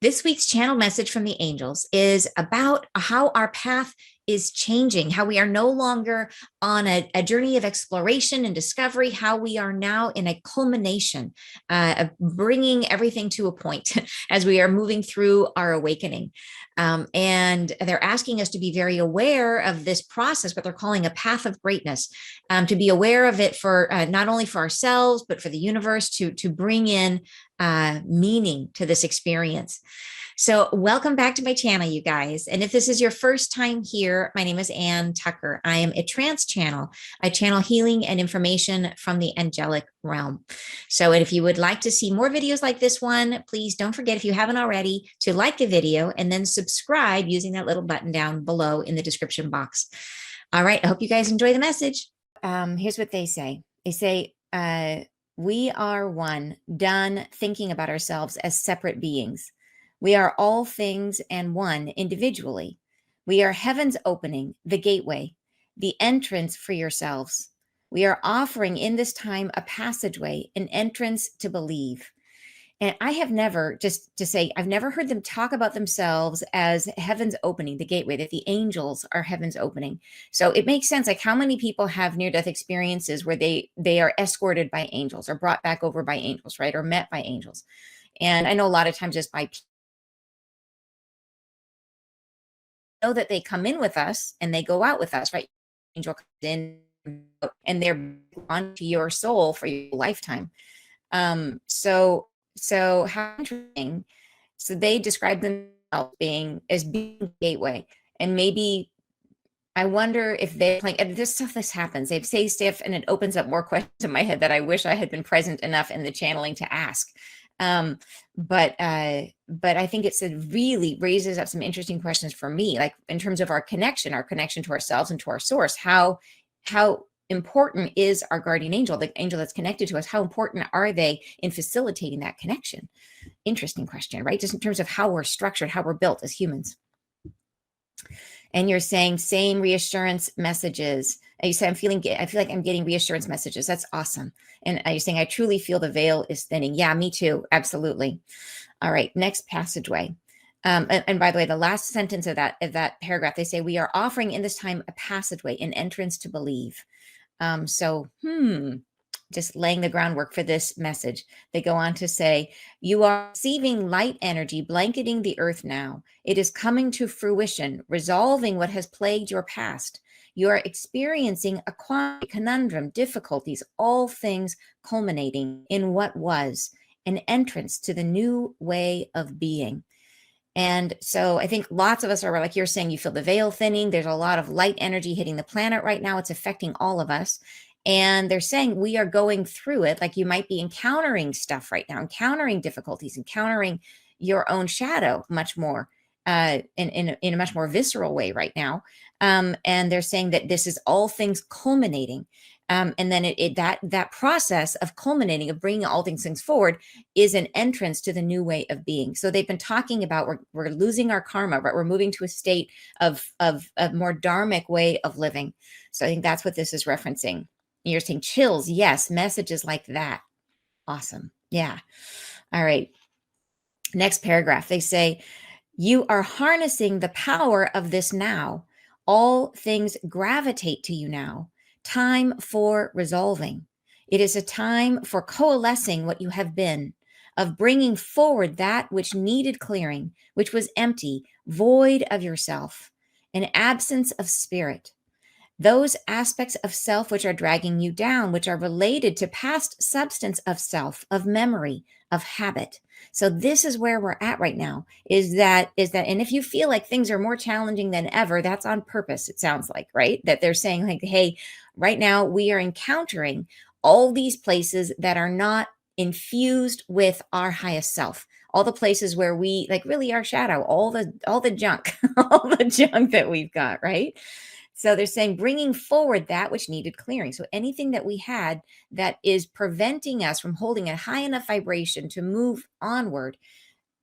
This week's channel message from the angels is about how our path is changing, how we are no longer on a journey of exploration and discovery, how we are now in a culmination of bringing everything to a point as we are moving through our awakening. And they're asking us to be very aware of this process, what they're calling a path of greatness, to be aware of it for not only for ourselves, but for the universe to bring in meaning to this experience. So, welcome back to my channel, you guys. And if this is your first time here, my name is Ann Tucker. I am a trance channel. I channel healing and information from the angelic realm. So, if you would like to see more videos like this one, please don't forget, if you haven't already, to like the video and then subscribe using that little button down below in the description box. All right. I hope you guys enjoy the message. Here's what they say. They say, we are one, done thinking about ourselves as separate beings. We are all things and one individually. We are heaven's opening, the gateway, the entrance for yourselves. We are offering in this time a passageway, an entrance to believe. And I have never, just to say, I've never heard them talk about themselves as heaven's opening, the gateway, that the angels are heaven's opening. So it makes sense. Like, how many people have near-death experiences where they are escorted by angels or brought back over by angels, right? Or met by angels. And I know a lot of times just by know that they come in with us and they go out with us, right? Angel comes in and they're on to your soul for your lifetime. So how interesting. So they describe themselves being gateway. And maybe I wonder if they like this stuff, this happens. They say stuff and it opens up more questions in my head that I wish I had been present enough in the channeling to ask. But I think it really raises up some interesting questions for me, like in terms of our connection to ourselves and to our source. How important is our guardian angel, the angel that's connected to us? How important are they in facilitating that connection? Interesting question, right? Just in terms of how we're structured, how we're built as humans. And you're saying same reassurance messages. You say, I feel like I'm getting reassurance messages. That's awesome. And you're saying, I truly feel the veil is thinning. Yeah, me too. Absolutely. All right. Next passageway. And by the way, the last sentence of that paragraph, they say, we are offering in this time a passageway, an entrance to believe. Just laying the groundwork for this message. They go on to say, you are receiving light energy blanketing the earth now. It is coming to fruition, resolving what has plagued your past. You are experiencing a quandary, conundrum, difficulties, all things culminating in what was an entrance to the new way of being. And so I think lots of us are, like you're saying, you feel the veil thinning. There's a lot of light energy hitting the planet right now. It's affecting all of us. And they're saying we are going through it. Like, you might be encountering stuff right now, encountering difficulties, encountering your own shadow much more in a much more visceral way right now. And they're saying that this is all things culminating. And then that process of culminating, of bringing all these things forward, is an entrance to the new way of being. So they've been talking about we're losing our karma, right? We're moving to a state of a more dharmic way of living. So I think that's what this is referencing. You're saying chills. Yes. Messages like that. Awesome. Yeah. All right. Next paragraph. They say, you are harnessing the power of this now. All things gravitate to you now. Time for resolving. It is a time for coalescing what you have been, of bringing forward that which needed clearing, which was empty, void of yourself, an absence of spirit. Those aspects of self which are dragging you down, which are related to past substance of self, of memory, of habit. So this is where we're at right now, is that, and if you feel like things are more challenging than ever, that's on purpose, it sounds like, right? That they're saying, like, hey, right now we are encountering all these places that are not infused with our highest self. All the places where we, like, really our shadow, all the junk, all the junk that we've got, right? So they're saying bringing forward that which needed clearing. So anything that we had that is preventing us from holding a high enough vibration to move onward,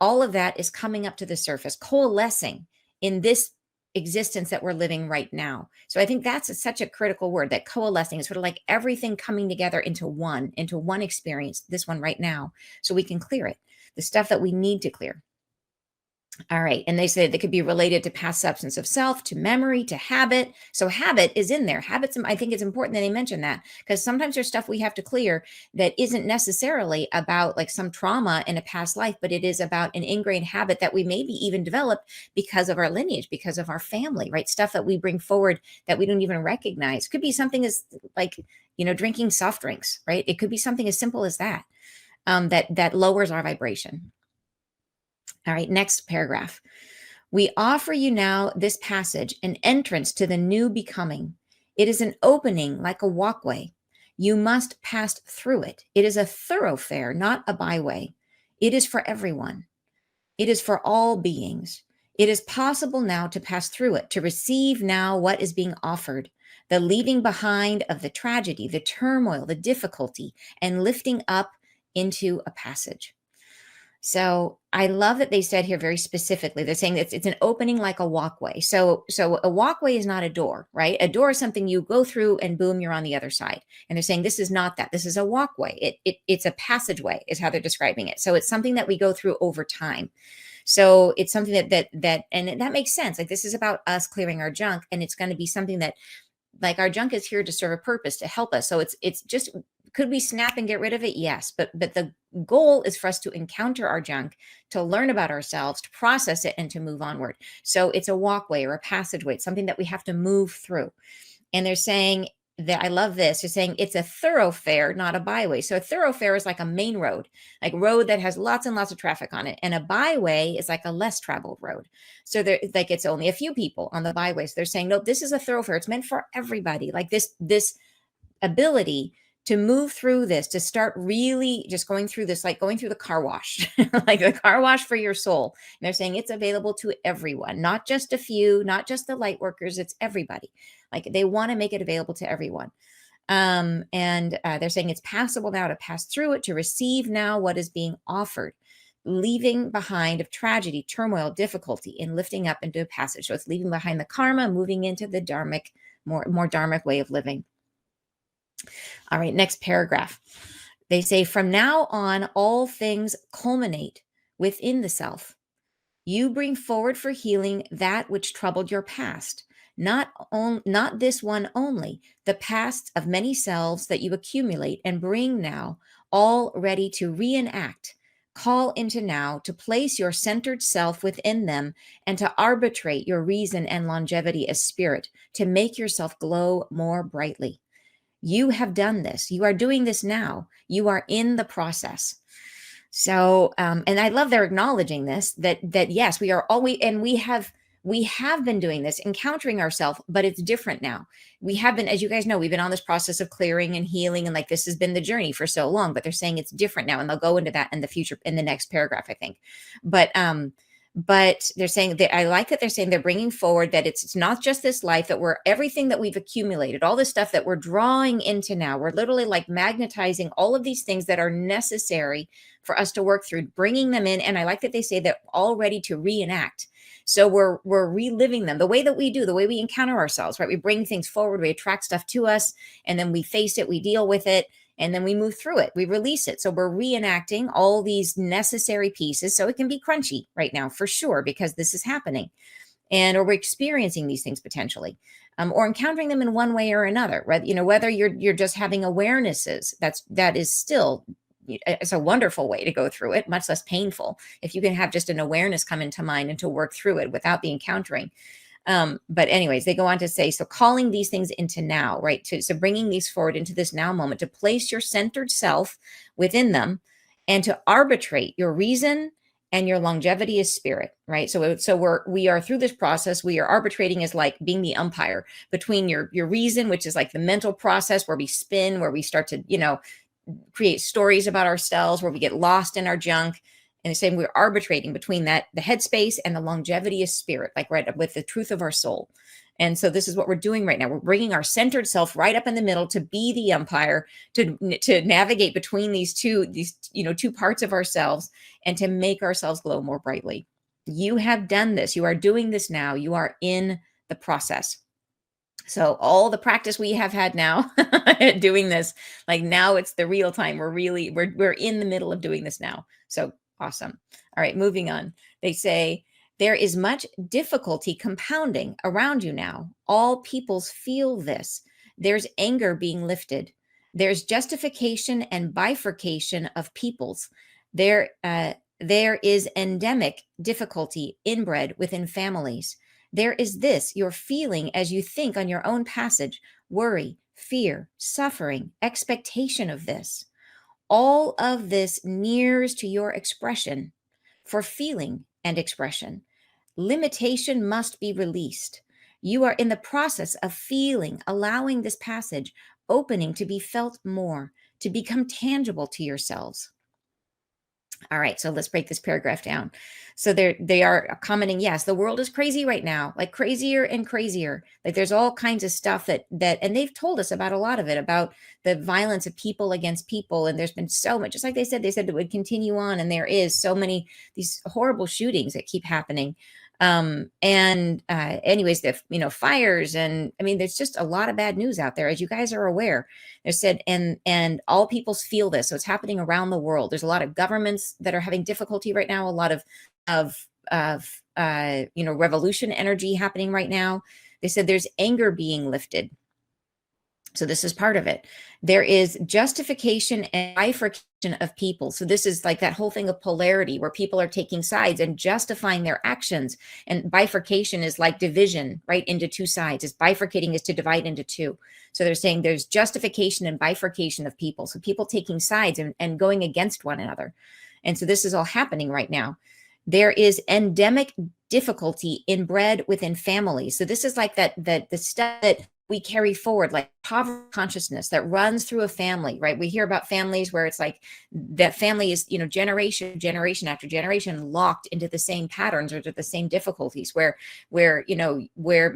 all of that is coming up to the surface, coalescing in this existence that we're living right now. So I think that's such a critical word, that coalescing is sort of like everything coming together into one experience, this one right now, so we can clear it, the stuff that we need to clear. All right. And they say they could be related to past substance of self, to memory, to habit. So habit is in there. Habits, I think it's important that they mention that, because sometimes there's stuff we have to clear that isn't necessarily about like some trauma in a past life, but it is about an ingrained habit that we maybe even developed because of our lineage, because of our family, right? Stuff that we bring forward that we don't even recognize. Could be something as like, drinking soft drinks, right? It could be something as simple as that, that lowers our vibration. All right, next paragraph. We offer you now this passage, an entrance to the new becoming. It is an opening like a walkway. You must pass through it. It is a thoroughfare, not a byway. It is for everyone. It is for all beings. It is possible now to pass through it, to receive now what is being offered, the leaving behind of the tragedy, the turmoil, the difficulty, and lifting up into a passage. So I love that they said here very specifically, they're saying it's an opening like a walkway. So a walkway is not a door, right? A door is something you go through and boom, you're on the other side. And they're saying this is not that. This is a walkway. It's a passageway is how they're describing it. So it's something that we go through over time. So it's something and that makes sense. Like this is about us clearing our junk, and it's going to be something that, like, our junk is here to serve a purpose, to help us. So it's just, could we snap and get rid of it? Yes, but the goal is for us to encounter our junk, to learn about ourselves, to process it, and to move onward. So it's a walkway or a passageway. It's something that we have to move through. And they're saying that, I love this. They're saying it's a thoroughfare, not a byway. So a thoroughfare is like a main road, like road that has lots and lots of traffic on it. And a byway is like a less traveled road. So there, like, it's only a few people on the byway. So they're saying, no, this is a thoroughfare. It's meant for everybody. Like this ability to move through this, to start really just going through this, like going through the car wash, like the car wash for your soul. And they're saying it's available to everyone, not just a few, not just the light workers, it's everybody. Like they want to make it available to everyone. And they're saying it's passable now to pass through it, to receive now what is being offered, leaving behind of tragedy, turmoil, difficulty, and lifting up into a passage. So it's leaving behind the karma, moving into the dharmic, more dharmic way of living. All right, next paragraph. They say, from now on, all things culminate within the self. You bring forward for healing that which troubled your past, not this one only, the past of many selves that you accumulate and bring now, all ready to reenact. Call into now to place your centered self within them and to arbitrate your reason and longevity as spirit, to make yourself glow more brightly. You have done this. You are doing this now. You are in the process. So, and I love they're acknowledging this, that yes, we are always, and we have been doing this, encountering ourselves, but it's different now. We have been, as you guys know, we've been on this process of clearing and healing, and like this has been the journey for so long, but they're saying it's different now. And they'll go into that in the future, in the next paragraph, I think. But they're saying that, I like that they're saying they're bringing forward that it's not just this life, that we're everything that we've accumulated, all this stuff that we're drawing into now. We're literally like magnetizing all of these things that are necessary for us to work through, bringing them in. And I like that they say that all ready to reenact. So we're reliving them the way that we do, the way we encounter ourselves, right? We bring things forward, we attract stuff to us, and then we face it, we deal with it, and then we move through it, we release it. So we're reenacting all these necessary pieces. So it can be crunchy right now for sure, because this is happening, or we're experiencing these things potentially, or encountering them in one way or another, right? Whether you're just having awarenesses, that is still, it's a wonderful way to go through it, much less painful if you can have just an awareness come into mind and to work through it without the encountering. But anyways, they go on to say, so calling these things into now, right? So bringing these forward into this now moment, to place your centered self within them and to arbitrate your reason and your longevity as spirit, right? So we are through this process. We are arbitrating as like being the umpire between your reason, which is like the mental process where we spin, where we start to, create stories about ourselves, where we get lost in our junk. And the same, we're arbitrating between that, the headspace, and the longevity of spirit, like right with the truth of our soul. And so this is what we're doing right now. We're bringing our centered self right up in the middle to be the umpire, to navigate between these two parts of ourselves, and to make ourselves glow more brightly. You have done this. You are doing this now. You are in the process. So all the practice we have had now at doing this, like now it's the real time. We're in the middle of doing this now. So awesome. All right, moving on. They say, There is much difficulty compounding around you now. All peoples feel this. There's anger being lifted. There's justification and bifurcation of peoples. There is endemic difficulty inbred within families. There is this, you're feeling as you think on your own passage, worry, fear, suffering, expectation of this. All of this nears to your expression for feeling and expression. Limitation must be released. You are in the process of feeling, allowing this passage opening to be felt more, to become tangible to yourselves. All right, so let's break this paragraph down. So they are commenting, yes, the world is crazy right now, like crazier and crazier. Like there's all kinds of stuff that and they've told us about a lot of it, about the violence of people against people. And there's been so much, just like they said it would continue on. And there is so many these horrible shootings that keep happening. Anyways, the fires, and I mean, there's just a lot of bad news out there, as you guys are aware. They said, and all peoples feel this. So it's happening around the world. There's a lot of governments that are having difficulty right now, a lot of revolution energy happening right now. They said there's anger being lifted. So this is part of it. There is justification and bifurcation of people. So this is like that whole thing of polarity where people are taking sides and justifying their actions. And bifurcation is like division, right, into two sides. Is bifurcating is to divide into two. So they're saying there's justification and bifurcation of people. So people taking sides and going against one another. And so this is all happening right now. There is endemic difficulty inbred within families. So this is like the stuff that we carry forward, like poverty consciousness that runs through a family, right? We hear about families where it's like that family is, generation after generation locked into the same patterns or to the same difficulties where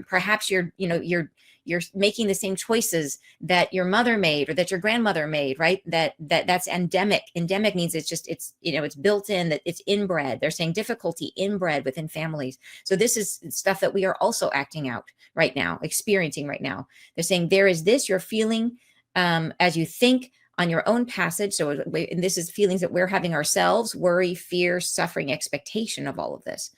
perhaps you're making the same choices that your mother made or that your grandmother made, right? That's endemic. Endemic means it's built in, that it's inbred. They're saying difficulty inbred within families. So this is stuff that we are also acting out right now, experiencing right now. They're saying there is this you're feeling as you think on your own passage. So, and this is feelings that we're having ourselves: worry, fear, suffering, expectation of all of this.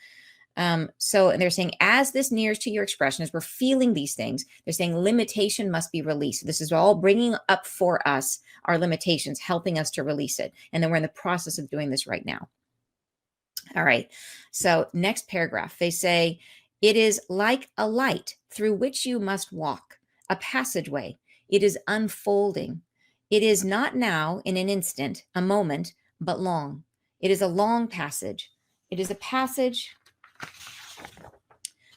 And they're saying, as this nears to your expression, as we're feeling these things, they're saying limitation must be released. This is all bringing up for us our limitations, helping us to release it. And then we're in the process of doing this right now. All right. So next paragraph, they say, it is like a light through which you must walk, a passageway. It is unfolding. It is not now in an instant, a moment, but long. It is a long passage. It is a passage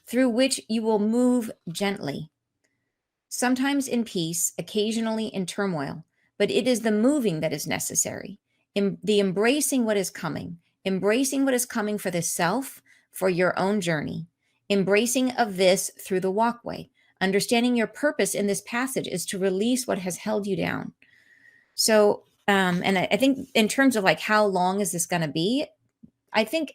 through which you will move gently, sometimes in peace, occasionally in turmoil, but it is the moving that is necessary, the embracing what is coming for the self, for your own journey, embracing of this through the walkway, understanding your purpose in this passage is to release what has held you down. So, and I think in terms of like, how long is this going to be? I think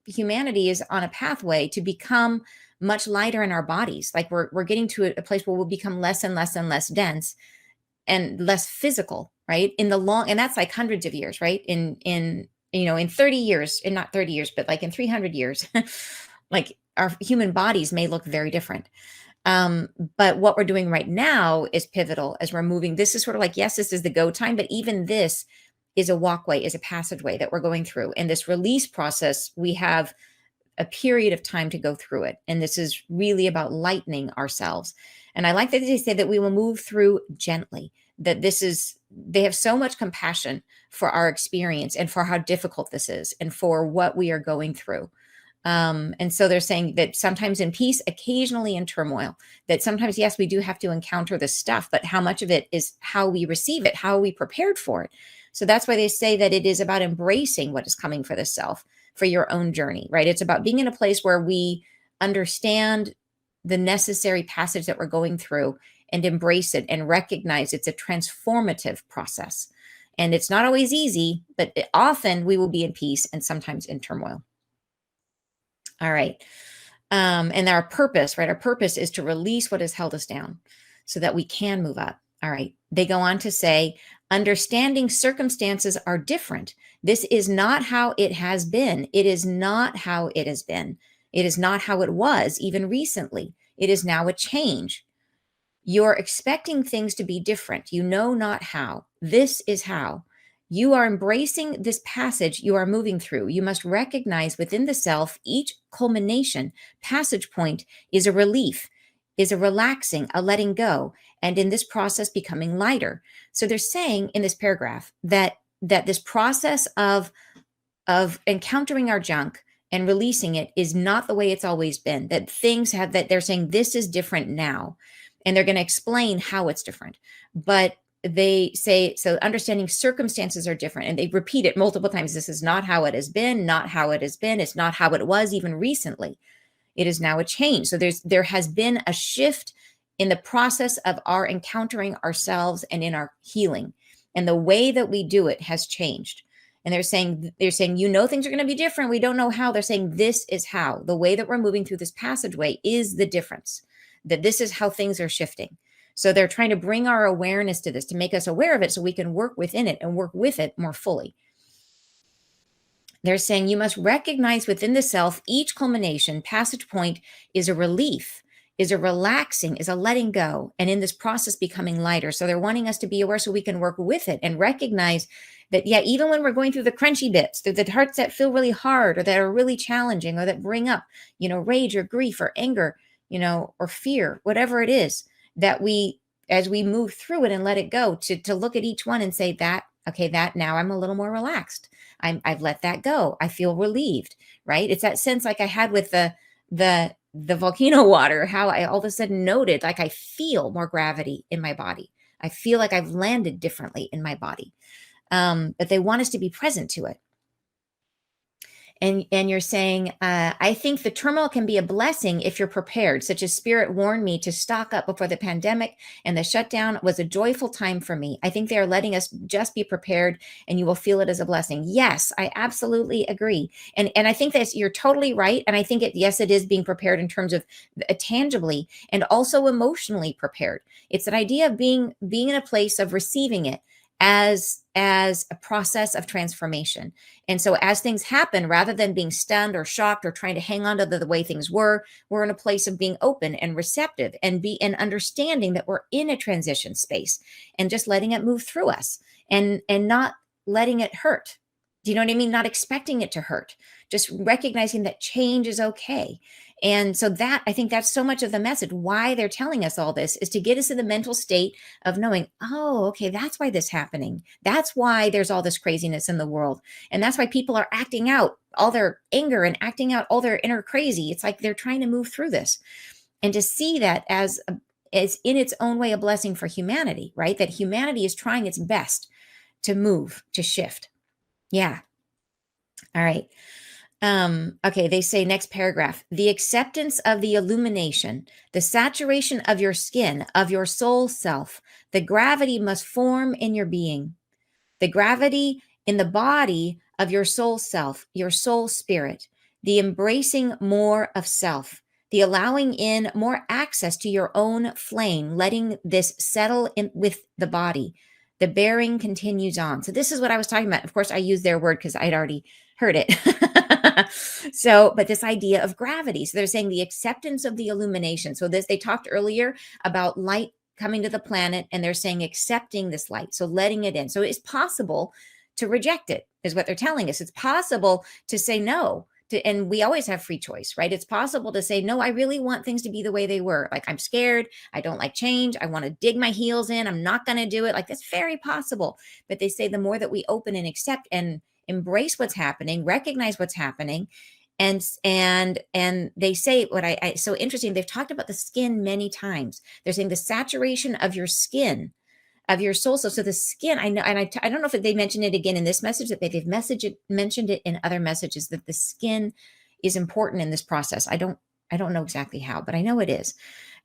humanity is on a pathway to become much lighter in our bodies. Like we're getting to a place where we'll become less and less and less dense and less physical, right? In the long, and that's like hundreds of years, right? In 30 years, and not 30 years, but like in 300 years, like our human bodies may look very different. But what we're doing right now is pivotal as we're moving. This is sort of like, yes, this is the go time, but even this is a walkway, is a passageway that we're going through. And this release process, we have a period of time to go through it. And this is really about lightening ourselves. And I like that they say that we will move through gently, that they have so much compassion for our experience and for how difficult this is and for what we are going through. And so they're saying that sometimes in peace, occasionally in turmoil, that sometimes, yes, we do have to encounter this stuff, but how much of it is how we receive it, how are we prepared for it? So that's why they say that it is about embracing what is coming for the self, for your own journey, right? It's about being in a place where we understand the necessary passage that we're going through and embrace it and recognize it's a transformative process. And it's not always easy, but often we will be in peace and sometimes in turmoil. All right. And our purpose, right? Our purpose is to release what has held us down so that we can move up. All right. They go on to say, understanding circumstances are different. This is not how it has been. It is not how it has been. It is not how it was even recently. It is now a change. You're expecting things to be different. You know not how. This is how. You are embracing this passage you are moving through. You must recognize within the self each culmination, passage point is a relief, is a relaxing, a letting go, and in this process becoming lighter. So they're saying in this paragraph that this process of encountering our junk and releasing it is not the way it's always been. That things have that they're saying this is different now, and they're going to explain how it's different. But they say so understanding circumstances are different, and they repeat it multiple times. This is not how it has been, not how it has been. It's not how it was even recently. It is now a change. So there has been a shift in the process of our encountering ourselves and in our healing, and the way that we do it has changed. And they're saying you know things are going to be different. We don't know how. They're saying this is how. The way that we're moving through this passageway is the difference. That this is how things are shifting. So they're trying to bring our awareness to this, to make us aware of it so we can work within it and work with it more fully. They're saying you must recognize within the self each culmination, passage point is a relief, is a relaxing, is a letting go, and in this process becoming lighter. So they're wanting us to be aware so we can work with it and recognize that, yeah, even when we're going through the crunchy bits, through the parts that feel really hard or that are really challenging or that bring up, rage or grief or anger, or fear, whatever it is, that we, as we move through it and let it go, to look at each one and say that, okay, that now I'm a little more relaxed. I've let that go. I feel relieved, right? It's that sense like I had with the volcano water, how I all of a sudden noted like I feel more gravity in my body. I feel like I've landed differently in my body. But they want us to be present to it. And you're saying, I think the turmoil can be a blessing if you're prepared, such as Spirit warned me to stock up before the pandemic, and the shutdown was a joyful time for me. I think they are letting us just be prepared, and you will feel it as a blessing. Yes, I absolutely agree. And I think that you're totally right. And I think yes, it is being prepared in terms of tangibly and also emotionally prepared. It's an idea of being in a place of receiving it as a process of transformation. And so as things happen, rather than being stunned or shocked or trying to hang on to the way things were, we're in a place of being open and receptive and understanding that we're in a transition space and just letting it move through us and not letting it hurt. Do you know what I mean? Not expecting it to hurt, just recognizing that change is okay. And so that, I think that's so much of the message. Why they're telling us all this is to get us in the mental state of knowing, oh, okay, that's why this is happening. That's why there's all this craziness in the world. And that's why people are acting out all their anger and acting out all their inner crazy. It's like they're trying to move through this. And to see that as in its own way a blessing for humanity, right? That humanity is trying its best to move, to shift. Yeah. All right. Okay, they say next paragraph, the acceptance of the illumination, the saturation of your skin, of your soul self, the gravity must form in your being, the gravity in the body of your soul self, your soul spirit, the embracing more of self, the allowing in more access to your own flame, letting this settle in with the body. The bearing continues on. So this is what I was talking about. Of course, I use their word because I'd already heard it. But this idea of gravity. So they're saying the acceptance of the illumination. So they talked earlier about light coming to the planet, and they're saying accepting this light. So letting it in. So it's possible to reject it, is what they're telling us. It's possible to say no. And we always have free choice, right? It's possible to say, no, I really want things to be the way they were. Like, I'm scared. I don't like change. I want to dig my heels in. I'm not going to do it. Like, that's very possible. But they say the more that we open and accept and embrace what's happening, recognize what's happening. And they say what I so interesting. They've talked about the skin many times. They're saying the saturation of your skin, of your soul. So the skin, I know, and I don't know if they mentioned it again in this message, that they've mentioned it in other messages, that the skin is important in this process. I don't know exactly how, but I know it is.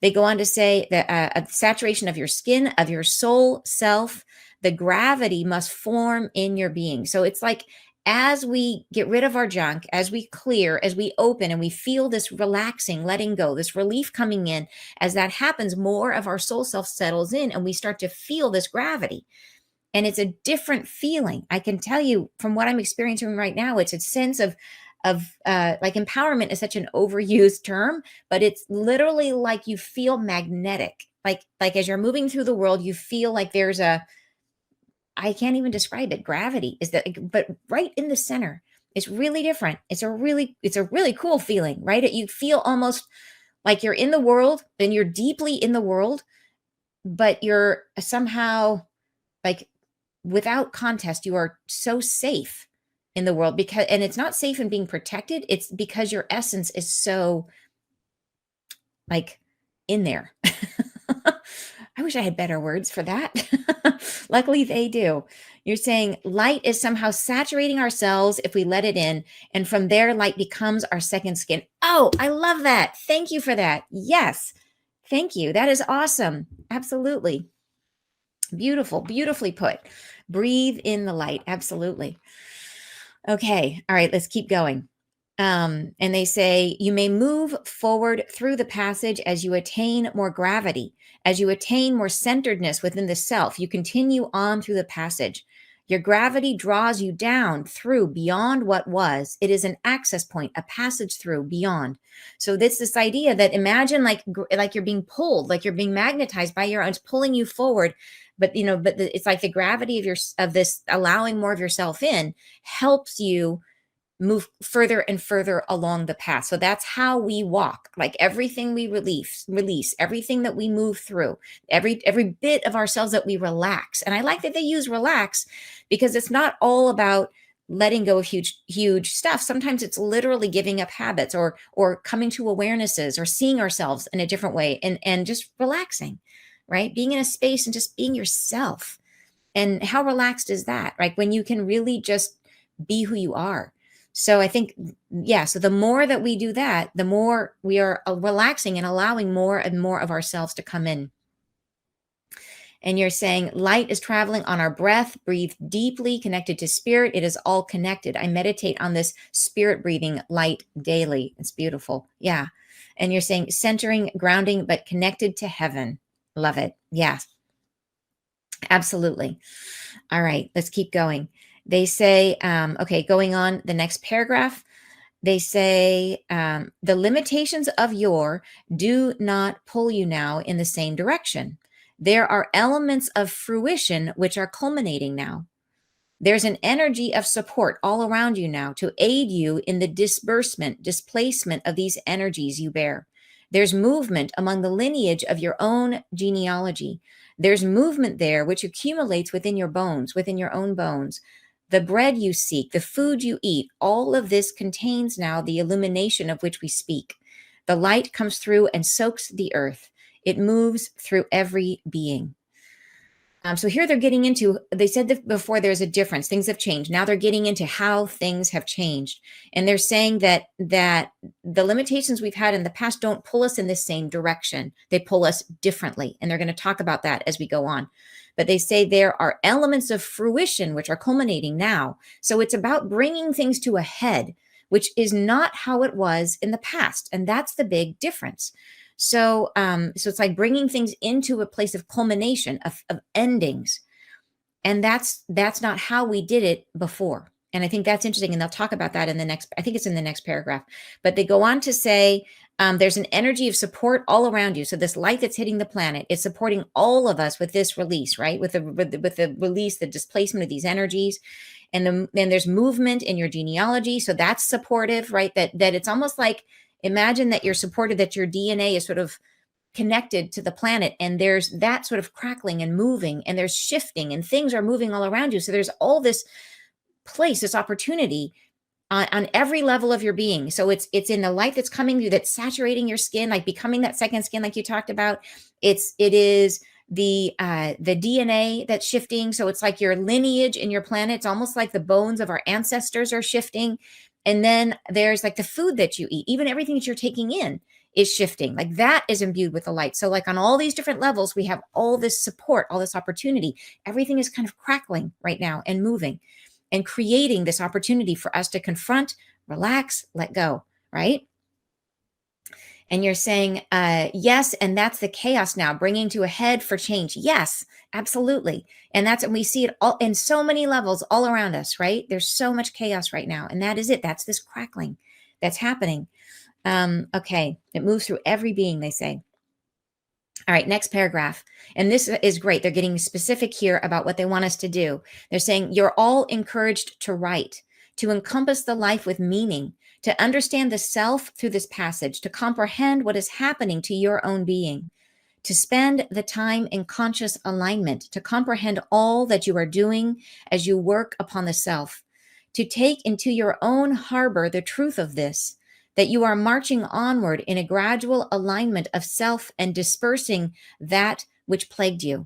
They go on to say that a saturation of your skin, of your soul self, the gravity must form in your being. So it's like, as we get rid of our junk, as we clear, as we open and we feel this relaxing, letting go, this relief coming in, as that happens, more of our soul self settles in and we start to feel this gravity. And it's a different feeling. I can tell you from what I'm experiencing right now, it's a sense of like empowerment is such an overused term, but it's literally like you feel magnetic. Like as you're moving through the world, you feel like there's a, I can't even describe it. Gravity is that, but right in the center. It's really different. It's a really cool feeling, right? You feel almost like you're in the world, and you're deeply in the world, but you're somehow like without contest, you are so safe in the world, because, and it's not safe in being protected. It's because your essence is so like in there. I wish I had better words for that. Luckily, they do. You're saying light is somehow saturating ourselves if we let it in. And from there, light becomes our second skin. Oh, I love that. Thank you for that. Yes. Thank you. That is awesome. Absolutely. Beautiful. Beautifully put. Breathe in the light. Absolutely. Okay. All right. Let's keep going. And they say, you may move forward through the passage as you attain more gravity, as you attain more centeredness within the self. You continue on through the passage. Your gravity draws you down through beyond what was. It is an access point, a passage through beyond. So this idea that imagine like you're being pulled, like you're being magnetized by your own, it's pulling you forward. But it's like the gravity of this allowing more of yourself in helps you move further and further along the path. So that's how we walk. Like everything we release, everything that we move through, every bit of ourselves that we relax. And I like that they use relax, because it's not all about letting go of huge stuff. Sometimes it's literally giving up habits, or coming to awarenesses, or seeing ourselves in a different way, and just relaxing, right? Being in a space and just being yourself. And how relaxed is that? Right? When you can really just be who you are. So I think, yeah, so the more that we do that, the more we are relaxing and allowing more and more of ourselves to come in. And you're saying light is traveling on our breath. Breathe deeply, connected to spirit. It is all connected. I meditate on this spirit breathing light daily. It's beautiful. Yeah. And you're saying centering, grounding, but connected to heaven. Love it. Yeah, absolutely. All right, let's keep going. They say, okay, going on the next paragraph, they say, the limitations of yore do not pull you now in the same direction. There are elements of fruition which are culminating now. There's an energy of support all around you now to aid you in the displacement of these energies you bear. There's movement among the lineage of your own genealogy. There's movement there which accumulates within your bones, within your own bones. The bread you seek, the food you eat, all of this contains now the illumination of which we speak. The light comes through and soaks the earth. It moves through every being. So here they're getting into, they said that before there's a difference, things have changed. Now they're getting into how things have changed. And they're saying that the limitations we've had in the past don't pull us in the same direction. They pull us differently. And they're going to talk about that as we go on. But they say there are elements of fruition which are culminating now. So it's about bringing things to a head, which is not how it was in the past. And that's the big difference. So it's like bringing things into a place of culmination, of endings. And that's not how we did it before. And I think that's interesting. And they'll talk about that in the next, I think it's in the next paragraph. But they go on to say, there's an energy of support all around you. So this light that's hitting the planet is supporting all of us with this release, right? With the release, the displacement of these energies. And then there's movement in your genealogy. So that's supportive, right? That it's almost like, imagine that you're supported, that your DNA is sort of connected to the planet, and there's that sort of crackling and moving, and there's shifting, and things are moving all around you. So there's all this place, this opportunity on every level of your being. So it's in the light that's coming through, that's saturating your skin, like becoming that second skin, like you talked about. It is the DNA that's shifting. So it's like your lineage in your planet. It's almost like the bones of our ancestors are shifting. And then there's like the food that you eat, even everything that you're taking in is shifting. Like that is imbued with the light. So like on all these different levels, we have all this support, all this opportunity. Everything is kind of crackling right now and moving and creating this opportunity for us to confront, relax, let go, right? And you're saying, yes, and that's the chaos now, bringing to a head for change. Yes, absolutely. And and we see it all in so many levels all around us, right? There's so much chaos right now. And that is it. That's this crackling that's happening. Okay. It moves through every being, they say. All right, next paragraph. And this is great. They're getting specific here about what they want us to do. They're saying, you're all encouraged to write, to encompass the life with meaning, to understand the self through this passage, to comprehend what is happening to your own being, to spend the time in conscious alignment, to comprehend all that you are doing as you work upon the self, to take into your own harbor the truth of this, that you are marching onward in a gradual alignment of self and dispersing that which plagued you.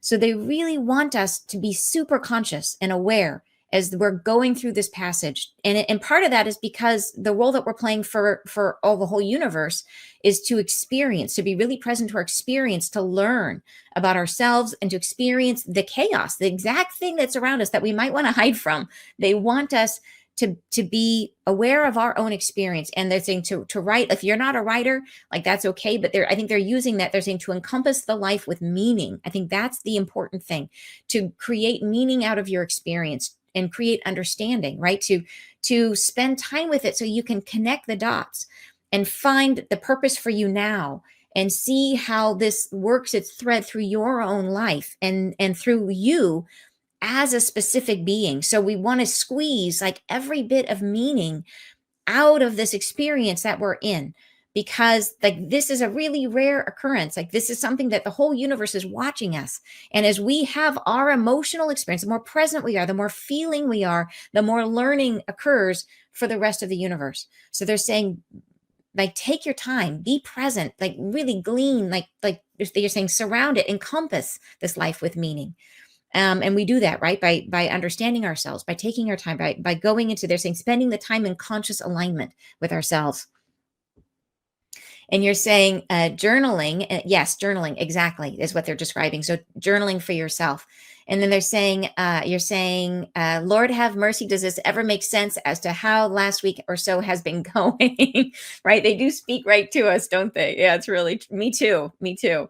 So they really want us to be super conscious and aware as we're going through this passage. And part of that is because the role that we're playing for all the whole universe is to experience, to be really present to our experience, to learn about ourselves and to experience the chaos, the exact thing that's around us that we might want to hide from. They want us to be aware of our own experience. And they're saying to write. If you're not a writer, like that's okay, but I think they're using that. They're saying to encompass the life with meaning. I think that's the important thing, to create meaning out of your experience and create understanding, right? To spend time with it so you can connect the dots and find the purpose for you now, and see how this works its thread through your own life and through you as a specific being. So we want to squeeze like every bit of meaning out of this experience that we're in, because like this is a really rare occurrence. Like this is something that the whole universe is watching us. And as we have our emotional experience, the more present we are, the more feeling we are, the more learning occurs for the rest of the universe. So they're saying, like, take your time, be present, like really glean, like if they're saying, surround it, encompass this life with meaning. And we do that, right, by understanding ourselves, by taking our time, by going into, they're saying, spending the time in conscious alignment with ourselves. And you're saying journaling. Yes, journaling exactly is what they're describing. So journaling for yourself. And then they're saying, you're saying, Lord have mercy, does this ever make sense as to how last week or so has been going? Right? They do speak right to us, don't they? Yeah, it's really, me too. Me too.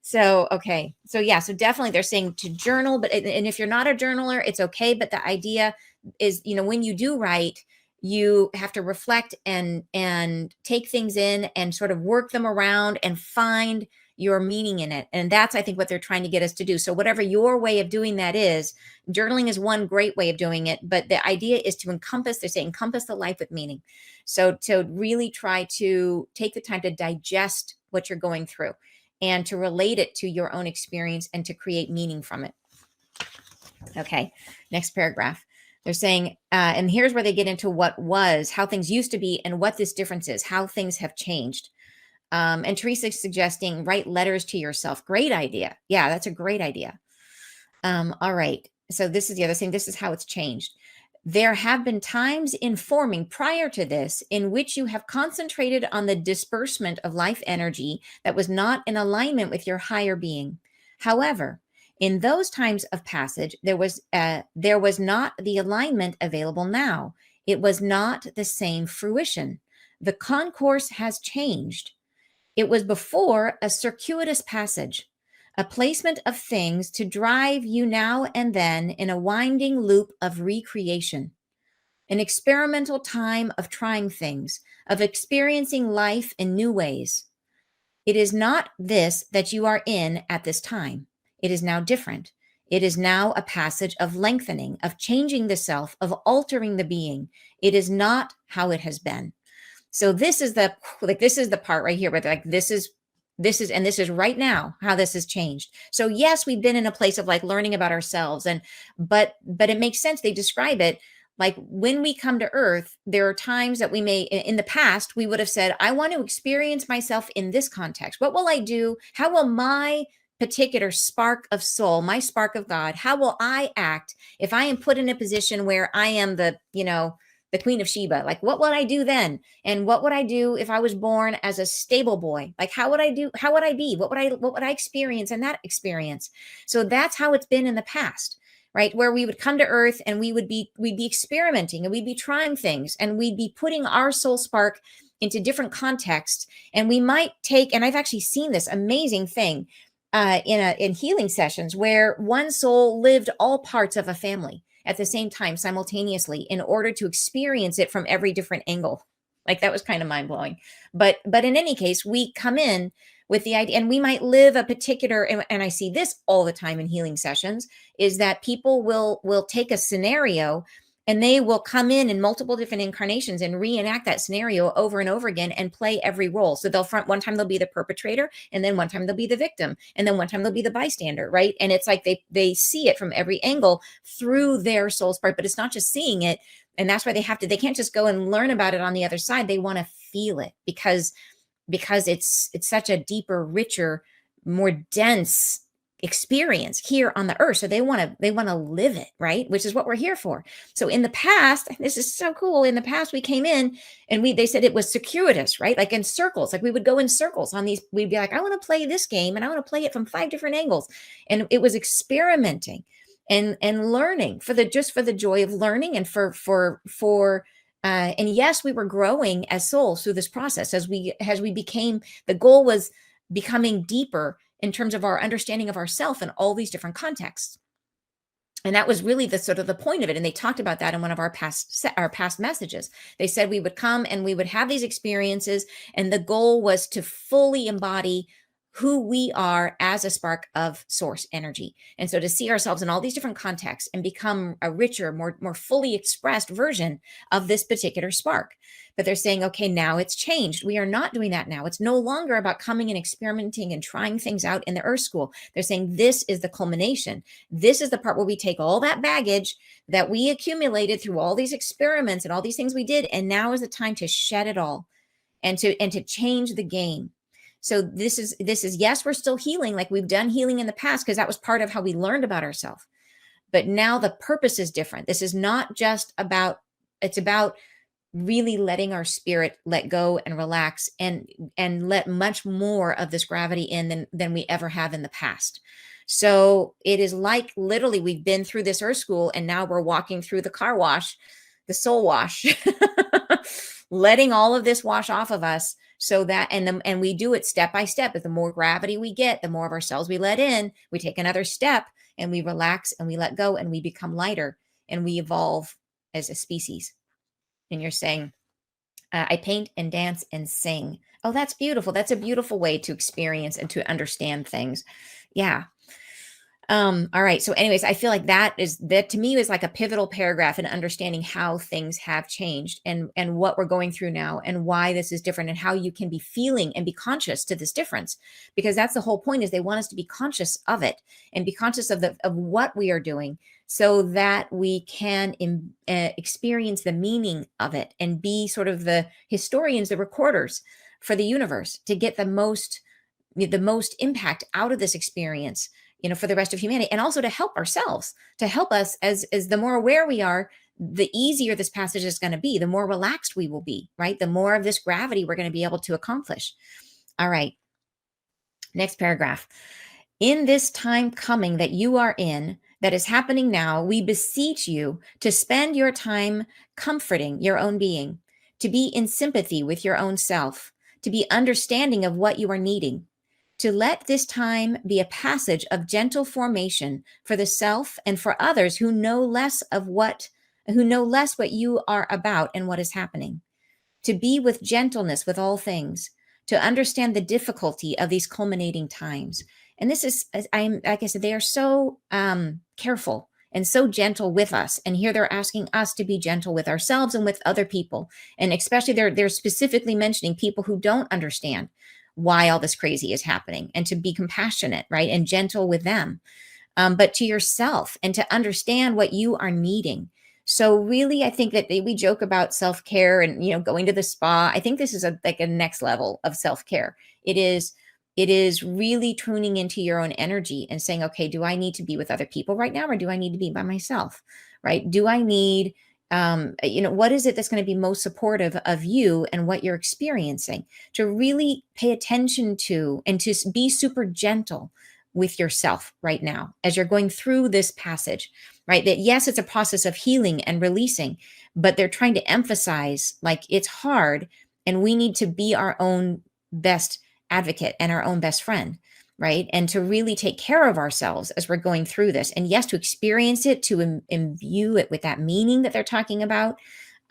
So, okay. So yeah, so definitely they're saying to journal, and if you're not a journaler, it's okay. But the idea is, when you do write, you have to reflect and take things in and sort of work them around and find your meaning in it. And that's, I think, what they're trying to get us to do. So whatever your way of doing that is, journaling is one great way of doing it. But the idea is to encompass, they're saying, encompass the life with meaning. So to really try to take the time to digest what you're going through and to relate it to your own experience and to create meaning from it. Okay, next paragraph. They're saying, and here's where they get into what was, how things used to be, and what this difference is, how things have changed. And Teresa's suggesting write letters to yourself. Great idea. Yeah, that's a great idea. All right. So this is the other thing. This is how it's changed. There have been times in forming prior to this in which you have concentrated on the disbursement of life energy that was not in alignment with your higher being. However, in those times of passage, there was not the alignment available now. It was not the same fruition. The concourse has changed. It was before a circuitous passage, a placement of things to drive you now and then in a winding loop of recreation, an experimental time of trying things, of experiencing life in new ways. It is not this that you are in at this time. It is now different. It is now a passage of lengthening, of changing the self, of altering the being. It is not how it has been. So this is the part right here where they're like, this is right now how this has changed. So yes, we've been in a place of like learning about ourselves, but it makes sense. They describe it like when we come to earth, there are times that we may, in the past, we would have said, I want to experience myself in this context. What will I do? How will my particular spark of soul, my spark of God, how will I act if I am put in a position where I am the Queen of Sheba? Like, what would I do then? And what would I do if I was born as a stable boy? Like, how would I do? How would I be? What would I experience in that experience? So that's how it's been in the past, right? Where we would come to earth and we'd be experimenting and we'd be trying things and we'd be putting our soul spark into different contexts. And we might take, and I've actually seen this amazing thing in healing sessions where one soul lived all parts of a family at the same time simultaneously in order to experience it from every different angle. Like that was kind of mind blowing. But in any case, we come in with the idea, and we might live a particular, and I see this all the time in healing sessions, is that people will take a scenario and they will come in multiple different incarnations and reenact that scenario over and over again and play every role. So they'll front, one time they'll be the perpetrator, and then one time they'll be the victim, and then one time they'll be the bystander, right? And it's like they see it from every angle through their soul's part, but it's not just seeing it. And that's why they can't just go and learn about it on the other side. They want to feel it because it's such a deeper, richer, more dense experience here on the earth. So they want to live it, right? Which is what we're here for. So in the past, this is so cool. In the past, we came in and they said it was circuitous, right? Like in circles, like we would go in circles on these. We'd be like, I want to play this game and I want to play it from 5 different angles. And it was experimenting and learning for the joy of learning and and yes, we were growing as souls through this process as we became. The goal was becoming deeper in terms of our understanding of ourself in all these different contexts. And that was really the sort of the point of it. And they talked about that in one of our past messages. They said we would come and we would have these experiences, and the goal was to fully embody who we are as a spark of source energy. And so to see ourselves in all these different contexts and become a richer, more fully expressed version of this particular spark. But they're saying, okay, now it's changed. We are not doing that now. It's no longer about coming and experimenting and trying things out in the Earth School. They're saying this is the culmination. This is the part where we take all that baggage that we accumulated through all these experiments and all these things we did, and now is the time to shed it all and to change the game. So this is yes, we're still healing, like we've done healing in the past, because that was part of how we learned about ourselves. But now the purpose is different. This is not just about, it's about really letting our spirit let go and relax and let much more of this gravity in than we ever have in the past. So it is like literally we've been through this Earth School and now we're walking through the car wash, the soul wash, letting all of this wash off of us. So that, and we do it step by step. But the more gravity we get, the more of ourselves we let in, we take another step and we relax and we let go and we become lighter and we evolve as a species. And you're saying, I paint and dance and sing. Oh, that's beautiful. That's a beautiful way to experience and to understand things. Yeah. All right. So anyways, I feel like that to me is like a pivotal paragraph in understanding how things have changed and what we're going through now and why this is different and how you can be feeling and be conscious to this difference, because that's the whole point, is they want us to be conscious of it and be conscious of what we are doing so that we can experience the meaning of it and be sort of the historians, the recorders for the universe to get the most impact out of this experience, for the rest of humanity, and also to help ourselves, to help us as the more aware we are, the easier this passage is going to be, the more relaxed we will be, right? The more of this gravity we're going to be able to accomplish. All right. Next paragraph. In this time coming that you are in, that is happening now, we beseech you to spend your time comforting your own being, to be in sympathy with your own self, to be understanding of what you are needing, to let this time be a passage of gentle formation for the self and for others who know less what you are about and what is happening, to be with gentleness with all things, to understand the difficulty of these culminating times. And this is, I'm like I said, they are so careful and so gentle with us. And here they're asking us to be gentle with ourselves and with other people. And especially they're specifically mentioning people who don't understand why all this crazy is happening, and to be compassionate, right? And gentle with them, but to yourself, and to understand what you are needing. So really, I think that we joke about self-care and, going to the spa. I think this is like a next level of self-care. It is really tuning into your own energy and saying, okay, do I need to be with other people right now? Or do I need to be by myself, right? Do I need, what is it that's going to be most supportive of you and what you're experiencing, to really pay attention to and to be super gentle with yourself right now as you're going through this passage, right? That yes, it's a process of healing and releasing, but they're trying to emphasize like it's hard And we need to be our own best advocate and our own best friend, right? And to really take care of ourselves as we're going through this. And yes, to experience it, to imbue it with that meaning that they're talking about,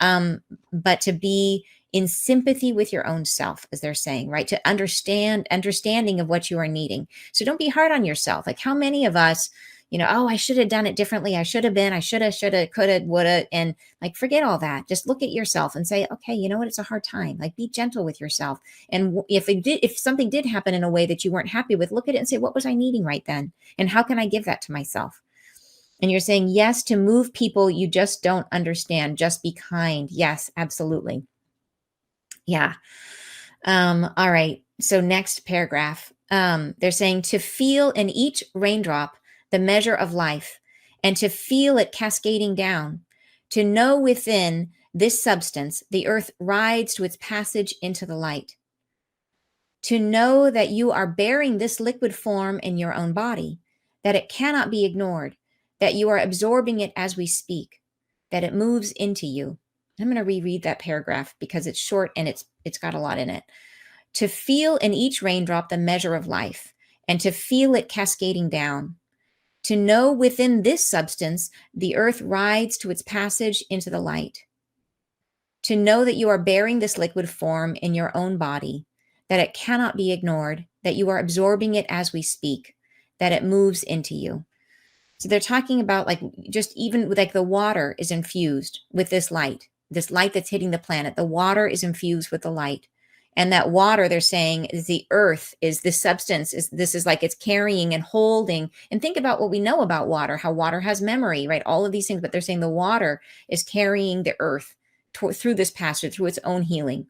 but to be in sympathy with your own self, as they're saying, right? To understanding of what you are needing. So don't be hard on yourself. Like, how many of us, oh, I should have done it differently. I should have been, I shoulda, coulda, woulda. And like, forget all that. Just look at yourself and say, okay, you know what? It's a hard time. Like, be gentle with yourself. And if something did happen in a way that you weren't happy with, look at it and say, what was I needing right then? And how can I give that to myself? And you're saying yes to move people you just don't understand. Just be kind. Yes, absolutely. Yeah. All right. So next paragraph, they're saying to feel in each raindrop the measure of life, and to feel it cascading down, to know within this substance the earth rides to its passage into the light, to know that you are bearing this liquid form in your own body, that it cannot be ignored, that you are absorbing it as we speak, that it moves into you. I'm going to reread that paragraph because it's short and it's got a lot in it. To feel in each raindrop the measure of life, and to feel it cascading down, to know within this substance the earth rides to its passage into the light, to know that you are bearing this liquid form in your own body, that it cannot be ignored, that you are absorbing it as we speak, that it moves into you. So they're talking about, like, just even like the water is infused with this light that's hitting the planet. The water is infused with the light. And that water, they're saying, is the earth, is this substance, is like it's carrying and holding. And think about what we know about water, how water has memory, right? All of these things, but they're saying the water is carrying the earth through this passage, through its own healing.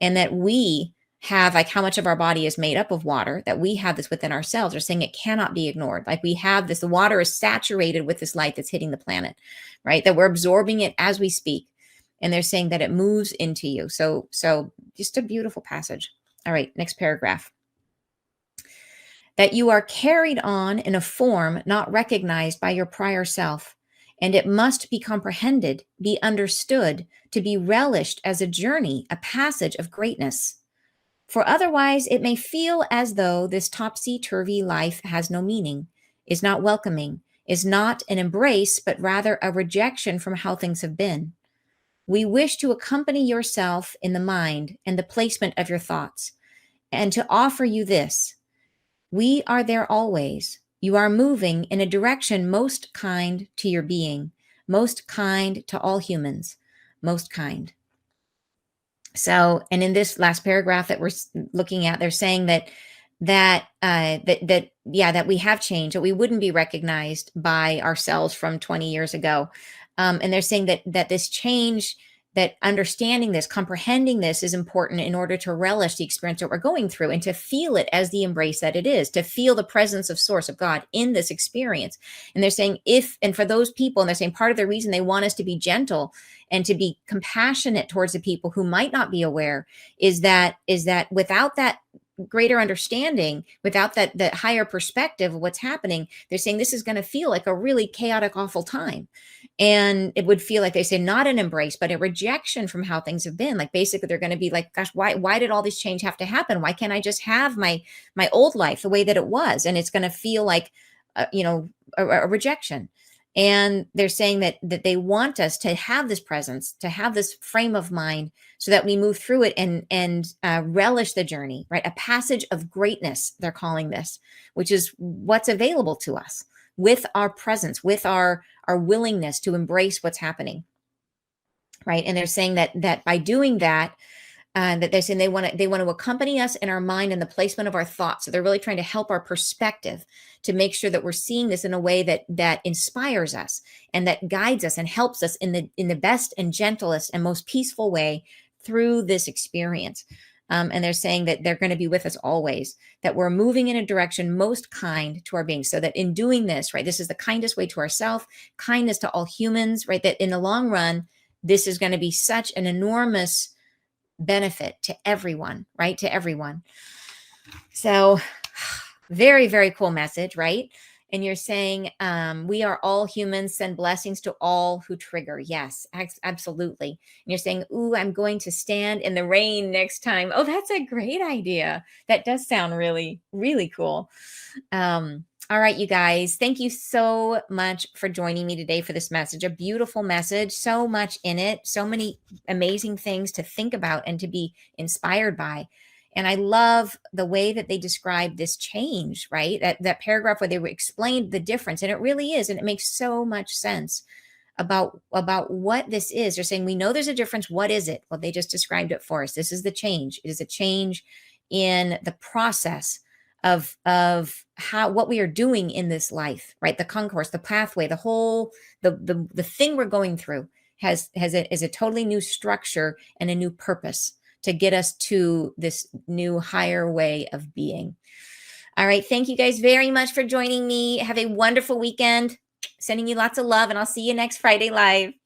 And that we have, like, how much of our body is made up of water, that we have this within ourselves. They're saying it cannot be ignored. Like, we have this, the water is saturated with this light that's hitting the planet, right? That we're absorbing it as we speak. And they're saying that it moves into you. So just a beautiful passage. All right, next paragraph. That you are carried on in a form not recognized by your prior self, and it must be comprehended, be understood, to be relished as a journey, a passage of greatness. For otherwise, it may feel as though this topsy-turvy life has no meaning, is not welcoming, is not an embrace, but rather a rejection from how things have been. We wish to accompany yourself in the mind and the placement of your thoughts, and to offer you this. We are there always. You are moving in a direction most kind to your being, most kind to all humans, most kind. So, and in this last paragraph that we're looking at, they're saying that we have changed, that we wouldn't be recognized by ourselves from 20 years ago. And they're saying that this change, that understanding this, comprehending this is important in order to relish the experience that we're going through and to feel it as the embrace that it is, to feel the presence of source of God in this experience. And they're saying and for those people, and they're saying part of the reason they want us to be gentle and to be compassionate towards the people who might not be aware is that without that greater understanding, without that higher perspective of what's happening, they're saying this is going to feel like a really chaotic, awful time. And it would feel like, they say, not an embrace, but a rejection from how things have been. Like, basically, they're going to be like, gosh, why did all this change have to happen? Why can't I just have my old life the way that it was? And it's going to feel like, a rejection. And they're saying that they want us to have this presence, to have this frame of mind, so that we move through it and relish the journey, right? A passage of greatness, they're calling this, which is what's available to us with our presence, with our willingness to embrace what's happening, right? And they're saying that by doing that, that they're saying they want to accompany us in our mind and the placement of our thoughts. So they're really trying to help our perspective to make sure that we're seeing this in a way that inspires us and that guides us and helps us in the best and gentlest and most peaceful way through this experience. And they're saying that they're going to be with us always, that we're moving in a direction most kind to our being, so that in doing this, right, this is the kindest way to ourselves, kindness to all humans, right, that in the long run, this is going to be such an enormous benefit to everyone, right? To everyone. So very, very cool message, right? And you're saying, we are all humans, send blessings to all who trigger. Yes, absolutely. And you're saying, ooh, I'm going to stand in the rain next time. Oh, that's a great idea. That does sound really, really cool. All right, you guys, thank you so much for joining me today for this message. A beautiful message, so much in it, so many amazing things to think about and to be inspired by. And I love the way that they describe this change, right? That paragraph where they explained the difference, and it really is, and it makes so much sense about what this is. They're saying we know there's a difference. What is it? Well, they just described it for us. This is the change. It is a change in the process of how what we are doing in this life, right? The concourse, the pathway, the whole the thing we're going through is a totally new structure and a new purpose to get us to this new higher way of being. All right. Thank you guys very much for joining me. Have a wonderful weekend. Sending you lots of love, and I'll see you next Friday live.